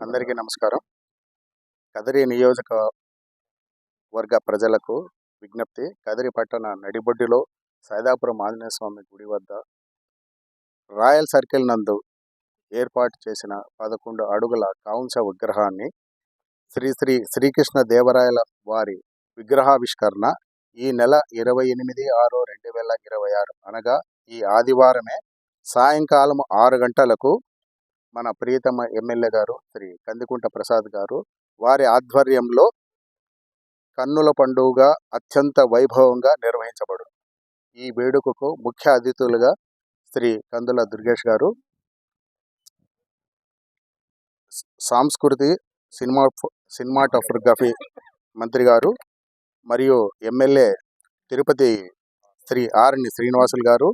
అందరికీ నమస్కారం. కదిరి నియోజకవర్గ ప్రజలకు విజ్ఞప్తి. కదిరి పట్టణ నడిబొడ్డులో సైదాపురం ఆంజనేయ స్వామి గుడి వద్ద రాయల్ సర్కిల్ నందు ఏర్పాటు చేసిన 11 అడుగుల కాంస విగ్రహాన్ని శ్రీ శ్రీ శ్రీకృష్ణ దేవరాయల వారి విగ్రహావిష్కరణ ఈ నెల 28/6/2026 అనగా ఈ ఆదివారమే సాయంకాలం 6 గంటలకు మన ప్రియతమ ఎమ్మెల్యే గారు శ్రీ కందికుంట ప్రసాద్ గారు వారి ఆధ్వర్యంలో కన్నుల పండుగ అత్యంత వైభవంగా నిర్వహించబడు. ఈ వేడుకకు ముఖ్య అతిథులుగా శ్రీ కందుల దుర్గేష్ గారు, సాంస్కృతి సినిమాటోగ్రఫీ మంత్రి గారు మరియు ఎమ్మెల్యే తిరుపతి శ్రీ ఆర్ని శ్రీనివాసులు గారు,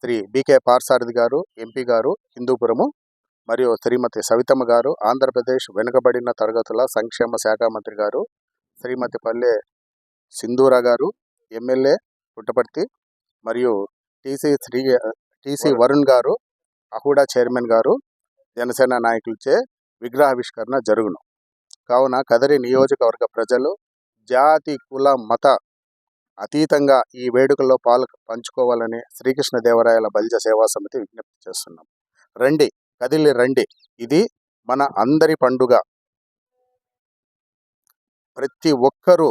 శ్రీ బికే పార్సారథి గారు, ఎంపీ గారు హిందూపురము, మరియు శ్రీమతి సవితమ్మ గారు, ఆంధ్రప్రదేశ్ వెనుకబడిన తరగతుల సంక్షేమ శాఖ మంత్రి గారు, శ్రీమతి పల్లె సింధూర గారు, ఎమ్మెల్యే పుట్టపర్తి, మరియు టీసీ వరుణ్ గారు, అహూడా చైర్మన్ గారు, జనసేన నాయకులచే విగ్రహావిష్కరణ జరుగును. కావున కదిరి నియోజకవర్గ ప్రజలు జాతి కుల మత అతీతంగా ఈ వేడుకల్లో పంచుకోవాలని శ్రీకృష్ణ దేవరాయల బలిజ సేవా సమితి విజ్ఞప్తి చేస్తున్నాం. రండి, కదిలి రండి, ఇది మన అందరి పండుగ. ప్రతి ఒక్కరూ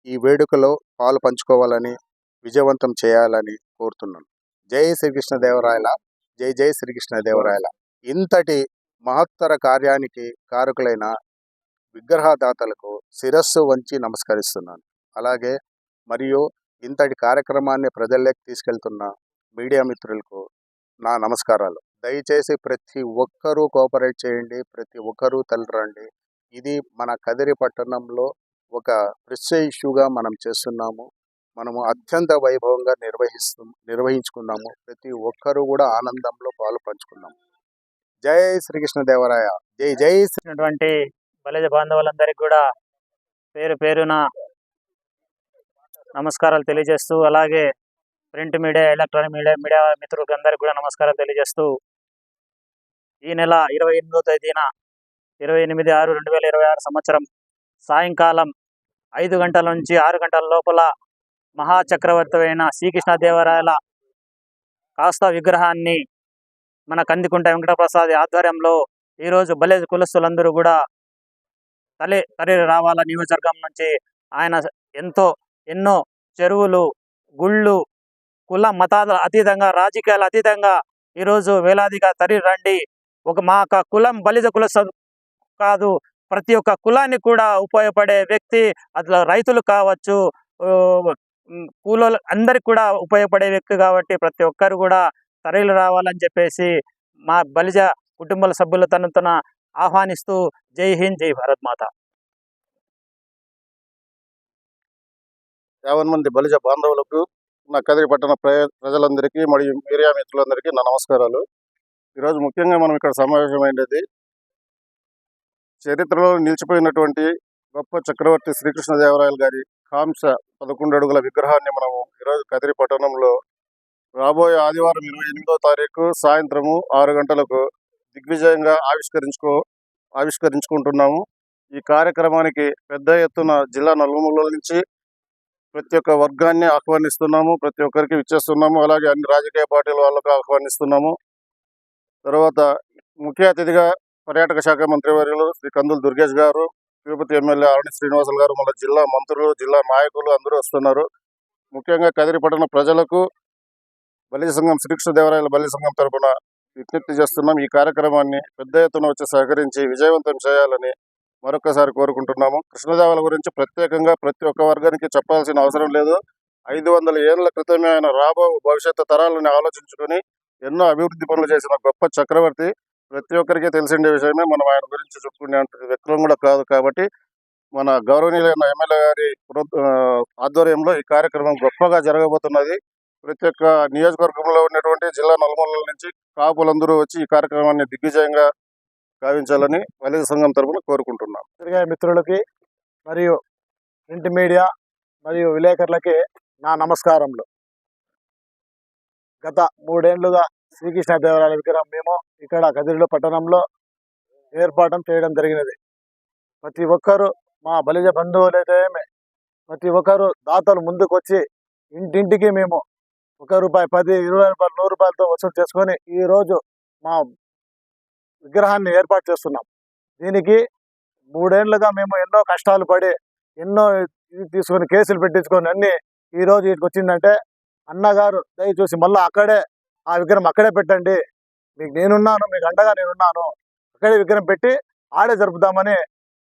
ఈ వేడుకలో పాలు పంచుకోవాలని, విజయవంతం చేయాలని కోరుతున్నాను. జై శ్రీకృష్ణ దేవరాయల, జై జై శ్రీకృష్ణ దేవరాయల. ఇంతటి మహత్తర కార్యానికి కారకులైన విగ్రహదాతలకు శిరస్సు వంచి నమస్కరిస్తున్నాను. అలాగే మరియు ఇంతటి కార్యక్రమాన్ని ప్రజల్లోకి తీసుకెళ్తున్న మీడియా మిత్రులకు నా నమస్కారాలు. దయచేసి ప్రతి ఒక్కరూ కోఆపరేట్ చేయండి, ప్రతి ఒక్కరూ తరలిరండి. ఇది మన కదిరి పట్టణంలో ఒక ప్రెస్టీజ్ ఇష్యూగా మనం చేస్తున్నాము. మనము అత్యంత వైభవంగా నిర్వహించుకున్నాము. ప్రతి ఒక్కరూ కూడా ఆనందంలో పాలు పంచుకున్నాము. జై శ్రీకృష్ణ దేవరాయ, జై జై శ్రీ బలిజ బాంధవులందరికీ కూడా పేరు పేరున నమస్కారాలు తెలియజేస్తూ, అలాగే ప్రింట్ మీడియా, ఎలక్ట్రానిక్ మీడియా మిత్రులకు అందరికీ కూడా నమస్కారాలు తెలియజేస్తూ, ఈ నెల 28వ తేదీన 28/6/2026 సంవత్సరం సాయంకాలం 5 గంటల నుంచి 6 గంటల లోపల మహాచక్రవర్తి అయిన శ్రీకృష్ణదేవరాయల కాస్త విగ్రహాన్ని మన కందికుంట వెంకటప్రసాద్ ఆధ్వర్యంలో ఈరోజు బలేజ్ కులస్తులందరూ కూడా తరలి రావాల. నియోజకవర్గం నుంచి ఆయన ఎన్నో చెరువులు, గుళ్ళు, కుల మతాల అతీతంగా, రాజకీయాల అతీతంగా ఈరోజు వేలాదిగా తరలి రండి. మా కులం బలిజ కులస్థ కాదు, ప్రతి ఒక్క కులాన్ని కూడా ఉపయోగపడే వ్యక్తి, అట్లా రైతులు కావచ్చు, కూలోళ్ళు అందరికి కూడా ఉపయోగపడే వ్యక్తి కాబట్టి ప్రతి ఒక్కరు కూడా తరలి రావాలని చెప్పేసి మా బలిజ కుటుంబాల సభ్యుల తన ఆహ్వానిస్తూ, జై హింద్, జై భారత్ మాత. 50 మంది బలిజ బాంధవులకు, నా కదిరి పట్టణ ప్రజలందరికీ మరియు మీడియా మిత్రులందరికీ నా నమస్కారాలు. ఈరోజు ముఖ్యంగా మనం ఇక్కడ సమావేశమైనది చరిత్రలో నిలిచిపోయినటువంటి గొప్ప చక్రవర్తి శ్రీకృష్ణదేవరాయల గారి కాంస 11 అడుగుల విగ్రహాన్ని మనము ఈరోజు కదిరి పట్టణంలో రాబోయే ఆదివారం 28వ తారీఖు సాయంత్రము 6 గంటలకు దిగ్విజయంగా ఆవిష్కరించుకుంటున్నాము. ఈ కార్యక్రమానికి పెద్ద ఎత్తున జిల్లా నలుమూలల నుంచి ప్రతి ఒక్క వర్గాన్ని ఆహ్వానిస్తున్నాము, ప్రతి ఒక్కరికి ఇచ్చేస్తున్నాము. అలాగే అన్ని రాజకీయ పార్టీల వాళ్ళకు ఆహ్వానిస్తున్నాము. తర్వాత ముఖ్య అతిథిగా పర్యాటక శాఖ మంత్రివర్యులు శ్రీ కందుల దుర్గేష్ గారు, తిరుపతి ఎమ్మెల్యే ఆర్ని శ్రీనివాసులు గారు, మన జిల్లా మంత్రులు, జిల్లా నాయకులు అందరూ వస్తున్నారు. ముఖ్యంగా కదిరి పట్టణ ప్రజలకు బలిజ సంఘం, శ్రీకృష్ణదేవరాయల బలిజ సంఘం తరఫున విజ్ఞప్తి చేస్తున్నాం. ఈ కార్యక్రమాన్ని పెద్ద ఎత్తున వచ్చి సహకరించి విజయవంతం చేయాలని మరొకసారి కోరుకుంటున్నాము. కృష్ణదేవరాయల గురించి ప్రత్యేకంగా ప్రతి ఒక్క వర్గానికి చెప్పాల్సిన అవసరం లేదు. 500 ఏళ్ల క్రితమే ఆయన భవిష్యత్తు తరాలను ఆలోచించుకొని ఎన్నో అభివృద్ధి పనులు చేసిన గొప్ప చక్రవర్తి. ప్రతి ఒక్కరికి తెలిసిండే విషయమే. మనం ఆయన గురించి చెప్పుకునే వ్యక్తులం కూడా కాదు. కాబట్టి మన గౌరవనీయులైన ఎమ్మెల్యే గారి ఆధ్వర్యంలో ఈ కార్యక్రమం గొప్పగా జరగబోతున్నది. ప్రతి ఒక్క నియోజకవర్గంలో ఉన్నటువంటి జిల్లా నలుమూలల నుంచి కాపులందరూ వచ్చి ఈ కార్యక్రమాన్ని దిగ్విజయంగా గావించాలని బలిజ సంఘం తరఫున కోరుకుంటున్నాం. మిత్రులకి మరియు ప్రింట్ మీడియా మరియు విలేకరులకి నా నమస్కారములు. గత 3 ఏళ్లుగా శ్రీకృష్ణదేవరాయల విగ్రహం మేము ఇక్కడ కదిరిలో పట్టణంలో ఏర్పాటు చేయడం జరిగినది. ప్రతి ఒక్కరూ మా బలిజ బంధువులైతే ప్రతి ఒక్కరు దాతలు ముందుకు వచ్చి ఇంటింటికి మేము ₹1, 10, ₹20, ₹100తో వసూలు చేసుకొని ఈరోజు మా విగ్రహాన్ని ఏర్పాటు చేస్తున్నాం. దీనికి 3 ఏళ్లుగా మేము ఎన్నో కష్టాలు పడి ఎన్నో ఇది తీసుకొని కేసులు పెట్టించుకొని అన్ని ఈరోజు వీటికి వచ్చిందంటే అన్నగారు దయచూసి మళ్ళీ అక్కడే ఆ విగ్రహం అక్కడే పెట్టండి, మీకు నేనున్నాను, మీకు అండగా నేనున్నాను, అక్కడే విగ్రహం పెట్టి ఆడే జరుపుదామని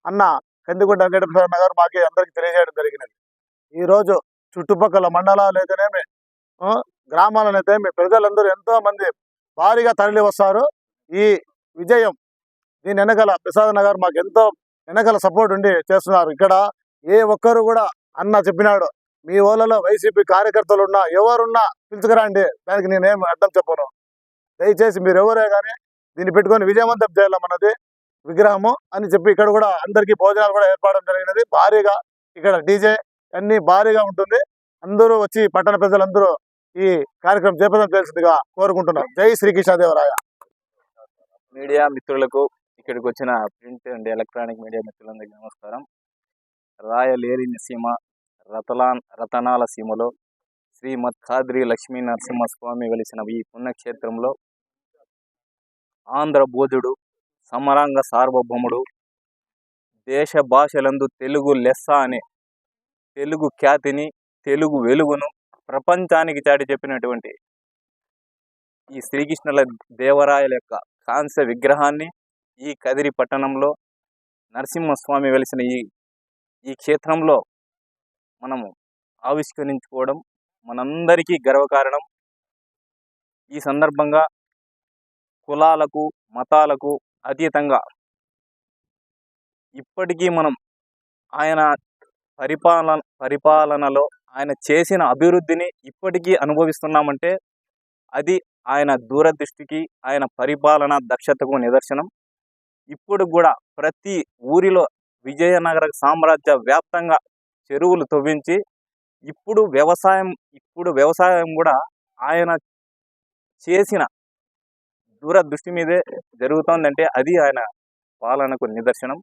అన్న కందికొండ వెంకటప్రసాద్ గారు మాకు అందరికీ తెలియజేయడం జరిగినది. ఈరోజు చుట్టుపక్కల మండలాలు అయితేనేమి గ్రామాలనైతేనేమి ప్రజలందరూ ఎంతో మంది భారీగా తరలి వస్తారు. ఈ విజయం దీని వెనకాల ప్రసాద్ గారు మాకు ఎంతో వెనకాల సపోర్ట్ ఉండి చేస్తున్నారు. ఇక్కడ ఏ ఒక్కరు కూడా అన్న చెప్పినాడు, మీ ఊళ్ళలో వైసీపీ కార్యకర్తలు ఉన్నా ఎవరున్నా పిలుచుకురండి, దానికి నేనేం అర్థం చెప్పను. దయచేసి మీరు ఎవరే కానీ దీన్ని పెట్టుకొని విజయవంతం చేయాలన్నది విగ్రహము అని చెప్పి ఇక్కడ కూడా అందరికీ భోజనాలు కూడా ఏర్పడడం జరిగినది. భారీగా ఇక్కడ డీజే అన్ని భారీగా ఉంటుంది. అందరూ వచ్చి పట్టణ ప్రజలందరూ ఈ కార్యక్రమం చేపట్టడం తెలిసిందిగా కోరుకుంటున్నాం. జై శ్రీకృష్ణదేవరాయ. మీడియా మిత్రులకు, ఇక్కడికి వచ్చిన ప్రింట్ అండ్ ఎలక్ట్రానిక్ మీడియా మిత్రులందరికీ నమస్కారం. రాయలేరిని సీమ రతనాల సీమలో శ్రీమద్ ఖాద్రి లక్ష్మీ నరసింహస్వామి వెలిసిన ఈ పుణ్యక్షేత్రంలో ఆంధ్ర బోధుడు, సమరాంగ సార్వభౌముడు, దేశ భాషలందు తెలుగు లెస్స అనే తెలుగు ఖ్యాతిని, తెలుగు వెలుగును ప్రపంచానికి చాటి చెప్పినటువంటి ఈ శ్రీకృష్ణుల దేవరాయల యొక్క కాంస్య విగ్రహాన్ని ఈ కదిరి పట్టణంలో నరసింహస్వామి వెలిసిన ఈ క్షేత్రంలో మనము ఆవిష్కరించుకోవడం మనందరికీ గర్వకారణం. ఈ సందర్భంగా కులాలకు, మతాలకు అతీతంగా ఇప్పటికీ మనం ఆయన పరిపాలనలో ఆయన చేసిన అభివృద్ధిని ఇప్పటికీ అనుభవిస్తున్నామంటే అది ఆయన దూరదృష్టికి, ఆయన పరిపాలన దక్షతకు నిదర్శనం. ఇప్పుడు కూడా ప్రతి ఊరిలో విజయనగర సామ్రాజ్య వ్యాప్తంగా చెరువులు తవ్వించి ఇప్పుడు వ్యవసాయం కూడా ఆయన చేసిన దూరదృష్టి మీదే జరుగుతోందంటే అది ఆయన పాలనకు నిదర్శనం.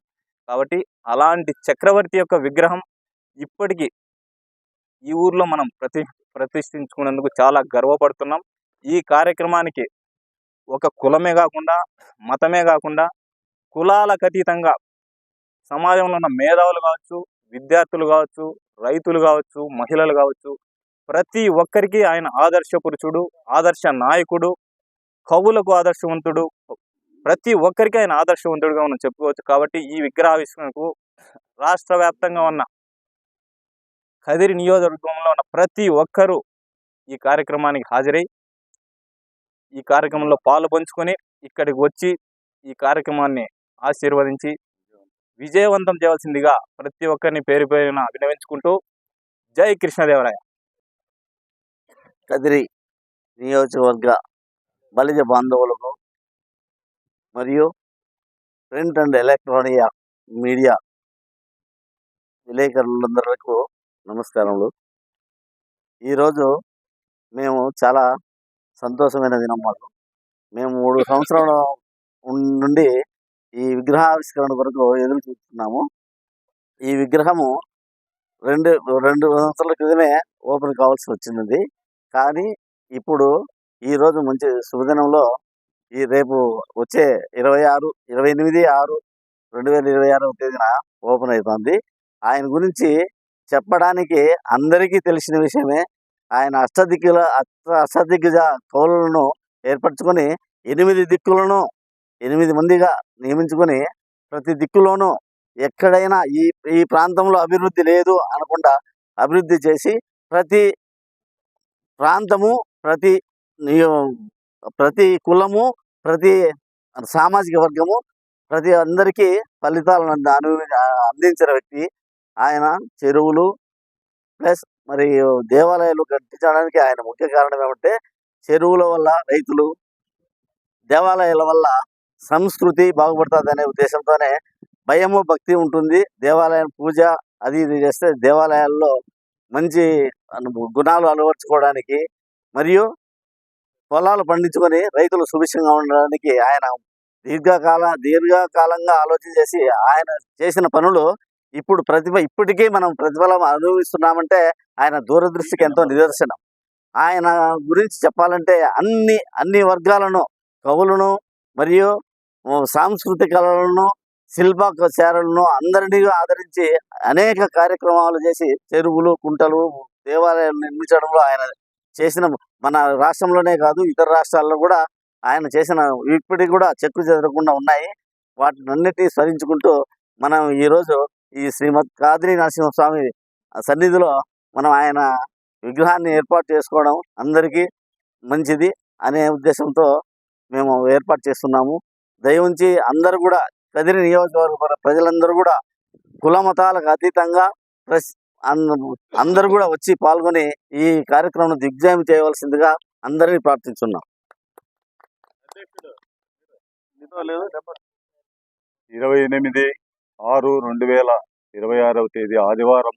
కాబట్టి అలాంటి చక్రవర్తి యొక్క విగ్రహం ఇప్పటికీ ఈ ఊర్లో మనం ప్రతిష్ఠించుకున్నందుకు చాలా గర్వపడుతున్నాం. ఈ కార్యక్రమానికి ఒక కులమే కాకుండా, మతమే కాకుండా కులాలకు అతీతంగా సమాజంలో ఉన్న మేధావులు కావచ్చు, విద్యార్థులు కావచ్చు, రైతులు కావచ్చు, మహిళలు కావచ్చు, ప్రతి ఒక్కరికి ఆయన ఆదర్శ పురుషుడు, ఆదర్శ నాయకుడు, కవులకు ఆదర్శవంతుడు, ప్రతి ఒక్కరికి ఆయన ఆదర్శవంతుడుగా మనం చెప్పుకోవచ్చు. కాబట్టి ఈ విగ్రహావిష్కరణకు రాష్ట్ర వ్యాప్తంగా ఉన్న కదిరి నియోజకవర్గంలో ఉన్న ప్రతి ఒక్కరూ ఈ కార్యక్రమానికి హాజరై ఈ కార్యక్రమంలో పాలు పంచుకొని ఇక్కడికి వచ్చి ఈ కార్యక్రమాన్ని ఆశీర్వదించి విజయవంతం చేయవలసిందిగా ప్రతి ఒక్కరిని పేరు పేరున అభినవించుకుంటూ జై కృష్ణదేవరాయ. కదిరి నియోజకవర్గ బలిజ బాంధవులకు మరియు ప్రింట్ అండ్ ఎలక్ట్రానిక్ మీడియా విలేకరులందరికీ నమస్కారములు. ఈరోజు మేము చాలా సంతోషమైన దినం మాకు. మేము 3 సంవత్సరాల నుండి ఈ విగ్రహావిష్కరణ కొరకు ఎదురు చూస్తున్నాము. ఈ విగ్రహము రెండు సంవత్సరాల క్రితమే ఓపెన్ కావాల్సి వచ్చింది. కానీ ఇప్పుడు ఈరోజు మంచి శుభదినంలో ఈ రేపు వచ్చే 28/6/2026 తేదీన ఓపెన్ అవుతుంది. ఆయన గురించి చెప్పడానికి అందరికీ తెలిసిన విషయమే. ఆయన అష్టదిగ్గజ కవులను ఏర్పరచుకొని 8 దిక్కులను 8 మందిగా నియమించుకొని ప్రతి దిక్కులోనూ ఎక్కడైనా ఈ ప్రాంతంలో అభివృద్ధి లేదు అనకుండా అభివృద్ధి చేసి ప్రతి ప్రాంతము, ప్రతి కులము, ప్రతి సామాజిక వర్గము, ప్రతి అందరికీ ఫలితాలను అందించిన వ్యక్తి ఆయన. చెరువులు ప్లస్ మరియు దేవాలయాలు కట్టించడానికి ఆయన ముఖ్య కారణం ఏమంటే చెరువుల వల్ల రైతులు, దేవాలయాల వల్ల సంస్కృతి బాగుపడుతుంది అనే ఉద్దేశంతోనే భయము, భక్తి ఉంటుంది. దేవాలయం పూజ అది ఇది చేస్తే దేవాలయాల్లో మంచి గుణాలు అలవర్చుకోవడానికి మరియు పొలాలు పండించుకొని రైతులు సుభిక్షంగా ఉండడానికి ఆయన దీర్ఘకాలంగా ఆలోచన చేసి ఆయన చేసిన పనులు ఇప్పుడు ఇప్పటికీ మనం ప్రతిఫలం అనుభవిస్తున్నామంటే ఆయన దూరదృష్టికి ఎంతో నిదర్శనం. ఆయన గురించి చెప్పాలంటే అన్ని వర్గాలను, కవులను మరియు సాంస్కృతికలను, శిల్పకారులను అందరినీ ఆదరించి అనేక కార్యక్రమాలు చేసి చెరువులు, కుంటలు, దేవాలయాలు నిర్మించడంలో ఆయన చేసిన, మన రాష్ట్రంలోనే కాదు ఇతర రాష్ట్రాల్లో కూడా ఆయన చేసిన ఇప్పటికి కూడా చెక్కు చెదరకుండా ఉన్నాయి. వాటినన్నిటినీ స్మరించుకుంటూ మనం ఈరోజు ఈ శ్రీమద్ కాద్రి నరసింహస్వామి సన్నిధిలో మనం ఆయన విగ్రహాన్ని ఏర్పాటు చేసుకోవడం అందరికీ మంచిది అనే ఉద్దేశంతో మేము ఏర్పాటు చేస్తున్నాము. దయవుంచి అందరూ కూడా కదిరి నియోజకవర్గ ప్రజలందరూ కూడా కుల మతాలకు అతీతంగా అందరూ కూడా వచ్చి పాల్గొని ఈ కార్యక్రమం దిగ్విజయం చేయవలసిందిగా అందరినీ ప్రార్థిస్తున్నాం. 28/6/2026 తేదీ ఆదివారం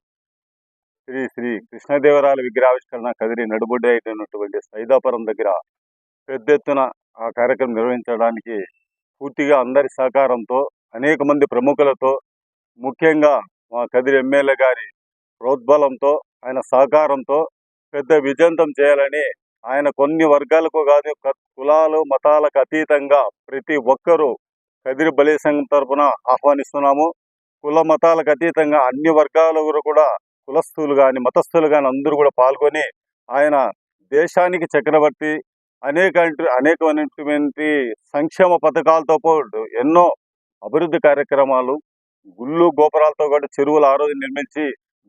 శ్రీ శ్రీ కృష్ణదేవరాయల విగ్రహావిష్కరణ కదిరి నడుబొడ్డి అయినటువంటి సైదాపురం దగ్గర పెద్ద ఎత్తున ఆ కార్యక్రమం నిర్వహించడానికి పూర్తిగా అందరి సహకారంతో, అనేక మంది ప్రముఖులతో, ముఖ్యంగా మా కదిరి ఎమ్మెల్యే గారి ప్రోద్బలంతో, ఆయన సహకారంతో పెద్ద విజయంతం చేయాలని ఆయన కొన్ని వర్గాలకు కాదు, కులాలు మతాలకు అతీతంగా ప్రతి ఒక్కరూ కదిరి బలి సంఘం తరఫున ఆహ్వానిస్తున్నాము. కుల మతాలకు అతీతంగా అన్ని వర్గాల కూడా, కులస్తులు కానీ మతస్థులు కానీ అందరూ కూడా పాల్గొని ఆయన దేశానికి చక్రవర్తి, అనేకమైనటువంటి సంక్షేమ పథకాలతో పాటు ఎన్నో అభివృద్ధి కార్యక్రమాలు, గుళ్ళు గోపురాలతో పాటు చెరువులు ఆ రోజు నిర్మించి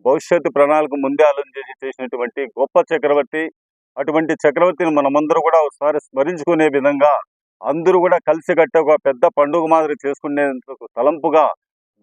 భవిష్యత్తు ప్రణాళిక ముందే ఆలోచన చేసినటువంటి గొప్ప చక్రవర్తి. అటువంటి చక్రవర్తిని మనమందరూ కూడా ఒకసారి స్మరించుకునే విధంగా అందరూ కూడా కలిసికట్టే ఒక పెద్ద పండుగ మాదిరి చేసుకునేందుకు తలంపుగా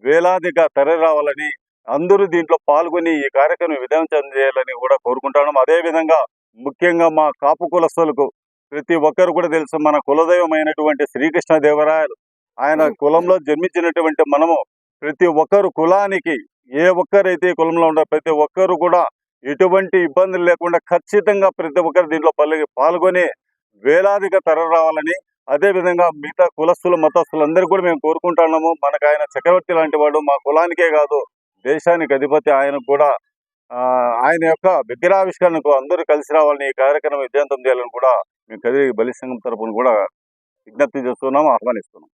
వేలాదిగా తరలి రావాలని, అందరూ దీంట్లో పాల్గొని ఈ కార్యక్రమం విజయవంతం చేయాలని కూడా కోరుకుంటాను. అదేవిధంగా ముఖ్యంగా మా కాపు కులస్తులకు ప్రతి ఒక్కరు కూడా తెలుసు, మన కులదైవమైనటువంటి శ్రీకృష్ణదేవరాయలు ఆయన కులంలో జన్మించినటువంటి మనము ప్రతి ఒక్కరు కులానికి, ఏ ఒక్కరైతే కులంలో ఉంటారో ప్రతి ఒక్కరు కూడా ఎటువంటి ఇబ్బందులు లేకుండా ఖచ్చితంగా ప్రతి ఒక్కరు దీంట్లో పాల్గొని వేలాదిగా తరలి రావాలని, అదేవిధంగా మిగతా కులస్తులు మతస్థులందరూ కూడా మేము కోరుకుంటున్నాము. మనకు ఆయన చక్రవర్తి లాంటి వాడు, మా కులానికే కాదు దేశానికి అధిపతి. ఆయనకు కూడా ఆయన యొక్క విగ్రహావిష్కరణకు అందరూ కలిసి రావాలని, ఈ కార్యక్రమం విజయవంతం చేయాలని కూడా మేము కదిరి బలి సంఘం తరపున కూడా విజ్ఞప్తి చేస్తున్నాము, ఆహ్వానిస్తున్నాం.